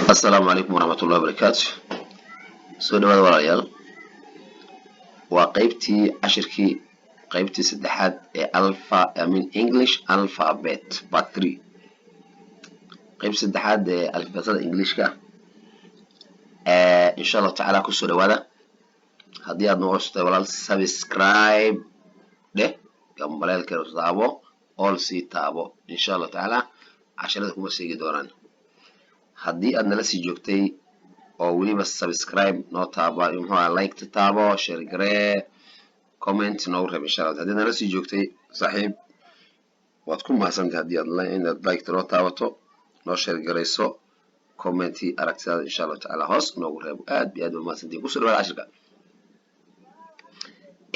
السلام عليكم ورحمة الله وبركاته. سو dhawaad walaalayaal waa qaybtii cashirkii qaybtii saddexaad ee English alphabet part 3 qayb saddexaad ee alifbeetada Englishka insha Allah taala ku soo dhawaada haddii aad noo cusubtay walaal subscribe dheh gambaleelka taabo all si taabo insha Allah taala casharada kuma seegi doonaan haddii aad nala sii joogtay oo waliba subscribe noo taaba like ta taabo share garee comment noo reeb insha Allah haddii nala sii joogtay saaxiib waad ku mahadsantahay haddii aad like ta noo taabato noo share gareyso commenti aragtidaada insha Allah taala hoos noogu reeb aad iyo aad u mahadsantahay ku soo dhawaada cashirka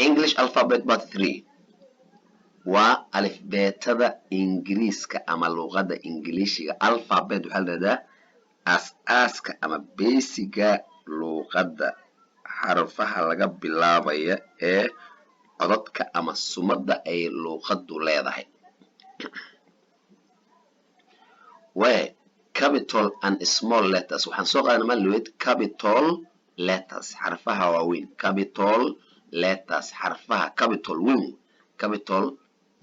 English alphabet part 3 waa alifbeetada Ingiriiska ama luqadda Ingiriisiga alphabet waxa la yiraahdaa aas-aaska ama basiga luqadda xarfaha laga bilaabaya ee codadka ama sumadda ay luqaddu leedahay way capital and small letters waxaan soo qaadanaa malweed capital letters xarfaha waaweyn capital letters xarfaha capital weyn capital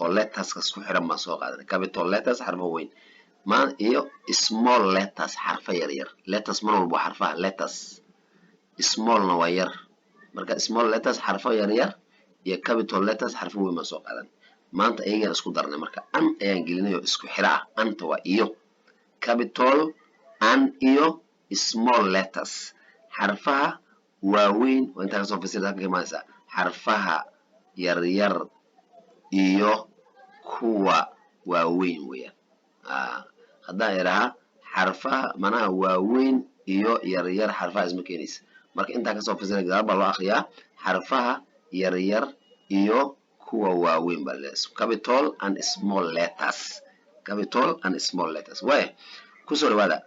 oo letters ka isku xiran ma soo qaadanaa capital letters xarfaha weyn iyo small letters xarfa yar yar letters mar walba xarfaha letters small na waa yar marka small letters xarfa yar yar iyo capital letters xarfa weyn ma soo qaadan maanta ayaga isku darnay marka an ayaan gelinay oo isku xira anta waa iyo capital an iyo small letters xarfaha waaweyn oo inta ka soo fasirada ka imaanaysa xarfaha yar yar iyo kuwa waaweyn weeyaan haddaan idhaha xarfaha manaha waaweyn iyo yar yar xarfaha isma keenaysa marka intaa kasoo fasira gadaal baa loo akhriyaa xarfaha yar yar iyo kuwa waaweyn baa leeyahay capital and small letters capital and small letters way ku soo dhawaada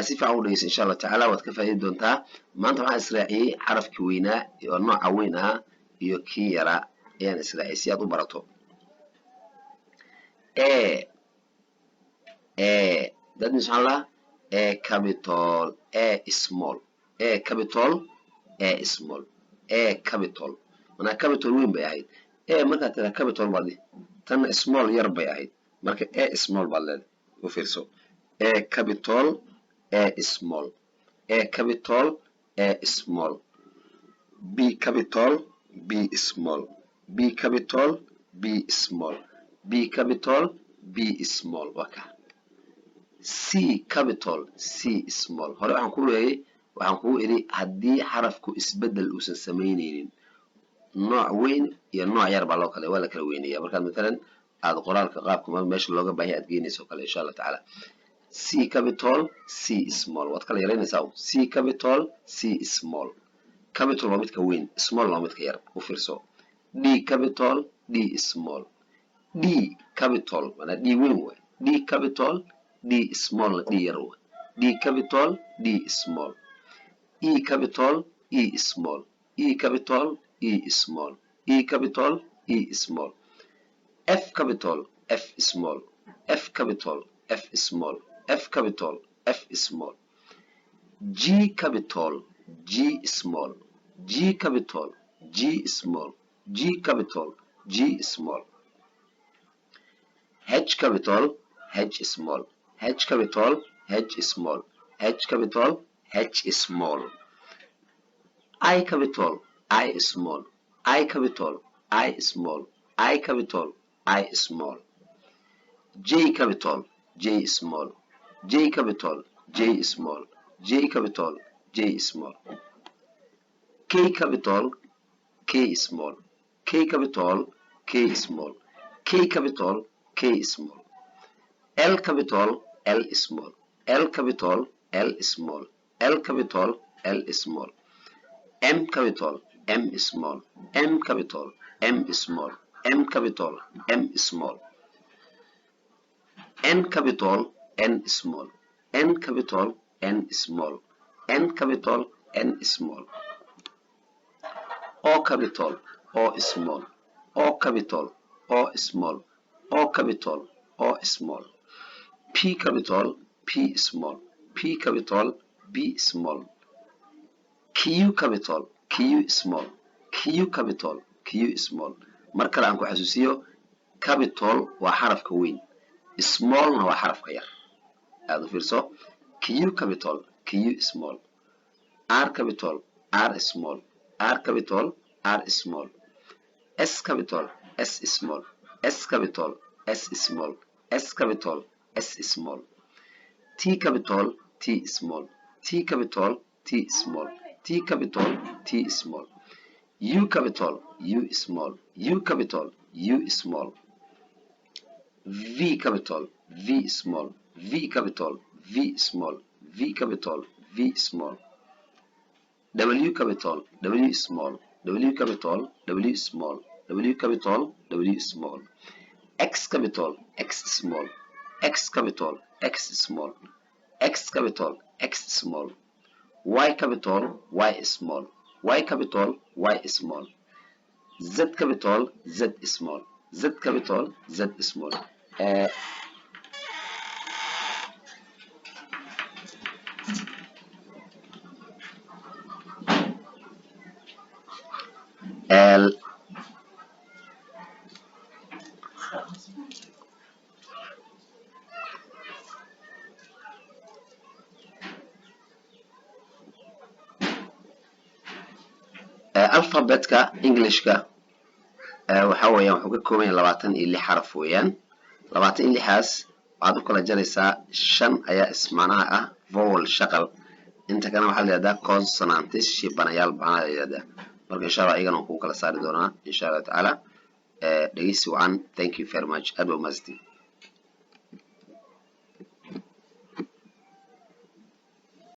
si fiican u dhageyso insha Allah taala waad ka faa'iidi doontaa maanta waxaan israaciyay xarafkii weynaa iyo nooca weyn ah iyo kii yara ayaan israaciyay si aad u barato that means a capital a small a capital a small a capital mana capital weyn bay ahayd marka tira capital badi tan small yar bay ahayd marka a small baa leedahay u fiirso a capital a small a capital a small b capital b small b capital b small b capital b small waka C capital C small hore waxaan ku iri hadii xarafku isbedel uusan sameyneynin nooc weyn iyo nooc yar baa loo kala waa la kala weynayaa marka midalan aad qoraalka qaabka meesha looga baahay aad geynayso kale insha Allah taala C capital C small waad kala yareynaysaa C capital C small capital waa midka weyn small waa midka yar u fiirso D capital D small D capital wana D weyn way D capital D small D yar way D capital D small E capital E small E capital E small E capital E small F capital F small F capital F small F capital F small G capital G small G capital G small G capital G small H capital H small H capital H small H capital H small I capital I small I capital I small I capital I small J capital J small J capital J small J capital J small K capital K small K capital K small K capital K small L capital L small L capital L small L capital L small M capital M small M capital M small M capital M small N capital N small N capital N small N capital N small O capital O small O capital O small O capital O small P capital P small P capital B small. Q capital, Q small. Q capital, Q small. mar kale aan ku xasuusiyo capital waa xarafka weyn, smallna waa xarafka yar. aad u fiirso. Q capital, Q small. R capital, R small. R capital, R small. S capital, S small. S capital, S small. S capital, S small. T capital, T small. T capital, T small. T capital, T small. U capital, U small. U capital, U small. V capital, V small. V capital, V small. V capital, V small. W capital, W small. W capital, W small. W capital, W small. X capital, X small. X capital, X small. X capital, X small. Y capital, Y small. Y capital, Y small. Z capital, Z small. Z capital, Z small. L alphabetka Englishka waxa weeyaan wuxuu ka kooban yahay 26 xaraf weeyaan. 26aas waxaad u kala jaraysaa 5 ayaa ismanaha ah vowel shaqal, inta kana waxaa la yiraahdaa consonants shibanayaal bana la yiraahdaa. marka insha Allah ayagana ku kala saari doonaa insha Allah taala. dhageysi wacan. Thank you very much. Aad u mahadsantiin.